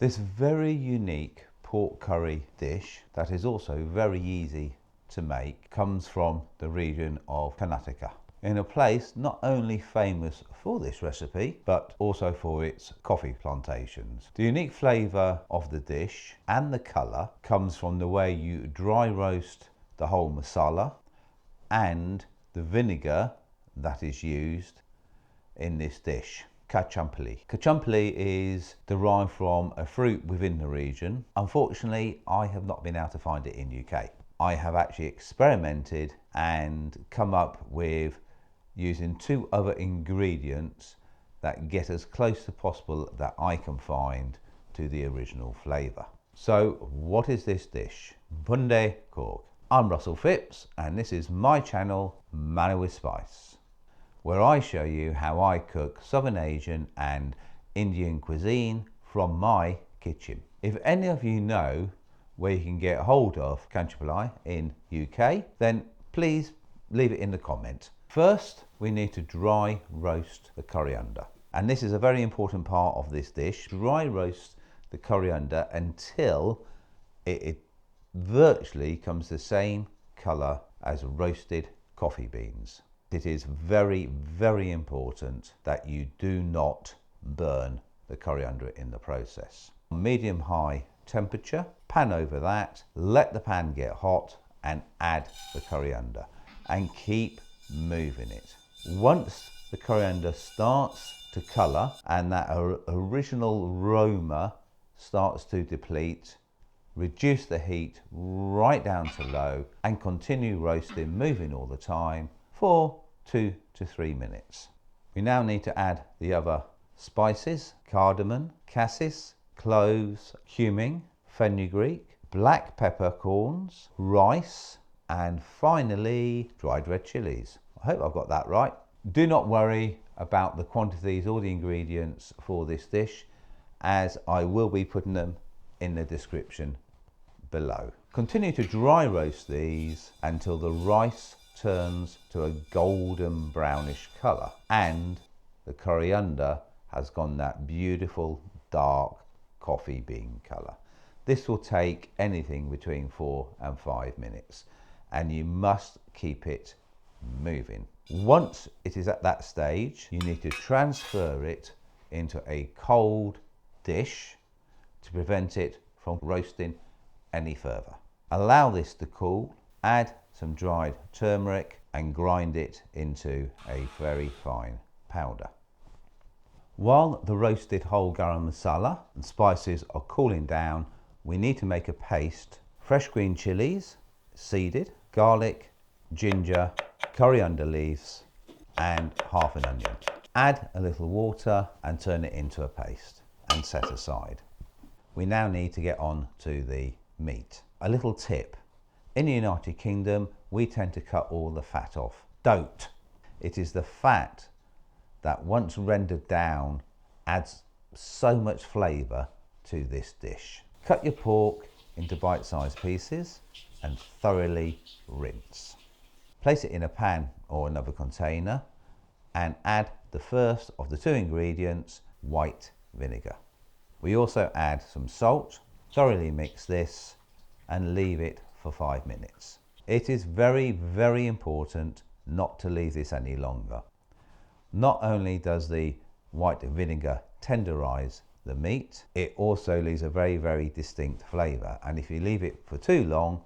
This very unique pork curry dish that is also very easy to make comes from the region of Karnataka, in a place not only famous for this recipe but also for its coffee plantations. The unique flavour of the dish and the colour comes from the way you dry roast the whole masala and the vinegar that is used in this dish. Kachumpuli. Kachumpuli is derived from a fruit within the region. Unfortunately, I have not been able to find it in UK. I have actually experimented and come up with using 2 other ingredients that get as close as possible that I can find to the original flavour. So what is this dish? Pandi Coorg. I'm Russell Phipps and this is my channel Manna with Spice, where I show you how I cook Southern Asian and Indian cuisine from my kitchen. If any of you know where you can get hold of Kachupuli in UK, then please leave it in the comment. First, we need to dry roast the coriander. And this is a very important part of this dish. Dry roast the coriander until it virtually comes the same colour as roasted coffee beans. It is very, very important that you do not burn the coriander in the process. Medium-high temperature, pan over that, let the pan get hot and add the coriander and keep moving it. Once the coriander starts to colour and that original aroma starts to deplete, reduce the heat right down to low and continue roasting, moving all the time for 2 to 3 minutes. We now need to add the other spices: cardamom, cassis, cloves, cumin, fenugreek, black peppercorns, rice, and finally dried red chillies. I hope I've got that right. Do not worry about the quantities or the ingredients for this dish, as I will be putting them in the description below. Continue to dry roast these until the rice turns to a golden brownish colour and the coriander has gone that beautiful dark coffee bean colour. This will take anything between 4 and 5 minutes and you must keep it moving. Once it is at that stage, you need to transfer it into a cold dish to prevent it from roasting any further. Allow this to cool, add some dried turmeric and grind it into a very fine powder. While the roasted whole garam masala and spices are cooling down, we need to make a paste: fresh green chillies, seeded, garlic, ginger, coriander leaves and half an onion. Add a little water and turn it into a paste and set aside. We now need to get on to the meat. A little tip: in the United Kingdom we tend to cut all the fat off. Don't. It is the fat that, once rendered down, adds so much flavour to this dish. Cut your pork into bite-sized pieces and thoroughly rinse. Place it in a pan or another container and add the first of the 2 ingredients, white vinegar. We also add some salt, thoroughly mix this and leave it for 5 minutes. It is very, very important not to leave this any longer. Not only does the white vinegar tenderize the meat, it also leaves a very, very distinct flavour, and if you leave it for too long,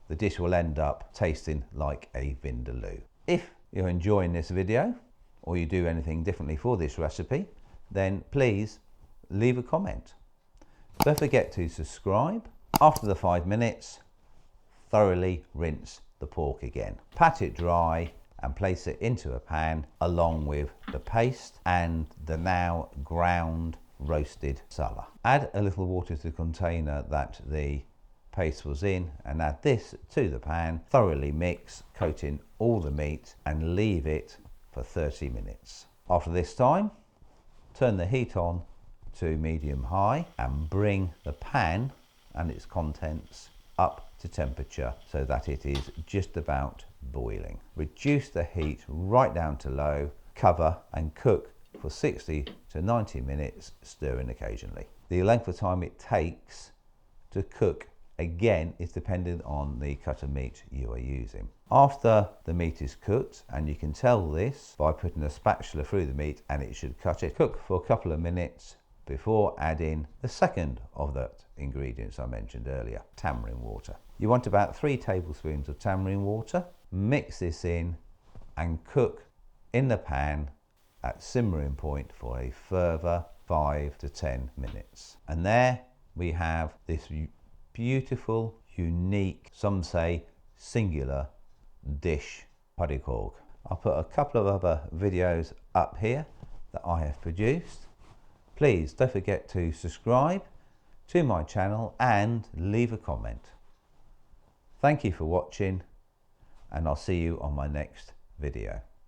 the dish will end up tasting like a vindaloo. If you're enjoying this video or you do anything differently for this recipe, then please leave a comment. Don't forget to subscribe. After the 5 minutes, thoroughly rinse the pork again. Pat it dry and place it into a pan along with the paste and the now ground roasted masala. Add a little water to the container that the paste was in and add this to the pan. Thoroughly mix, coating all the meat and leave it for 30 minutes. After this time, turn the heat on to medium high and bring the pan and its contents up to temperature so that it is just about boiling. Reduce the heat right down to low, cover and cook for 60 to 90 minutes, stirring occasionally. The length of time it takes to cook again is dependent on the cut of meat you are using. After the meat is cooked, and you can tell this by putting a spatula through the meat and it should cut it, cook for a couple of minutes before adding the second of the ingredients I mentioned earlier, tamarind water. You want about 3 tablespoons of tamarind water. Mix this in and cook in the pan at simmering point for a further 5 to 10 minutes. And there we have this beautiful, unique, some say singular dish, Pandi Coorg. I'll put a couple of other videos up here that I have produced. Please don't forget to subscribe to my channel and leave a comment. Thank you for watching, and I'll see you on my next video.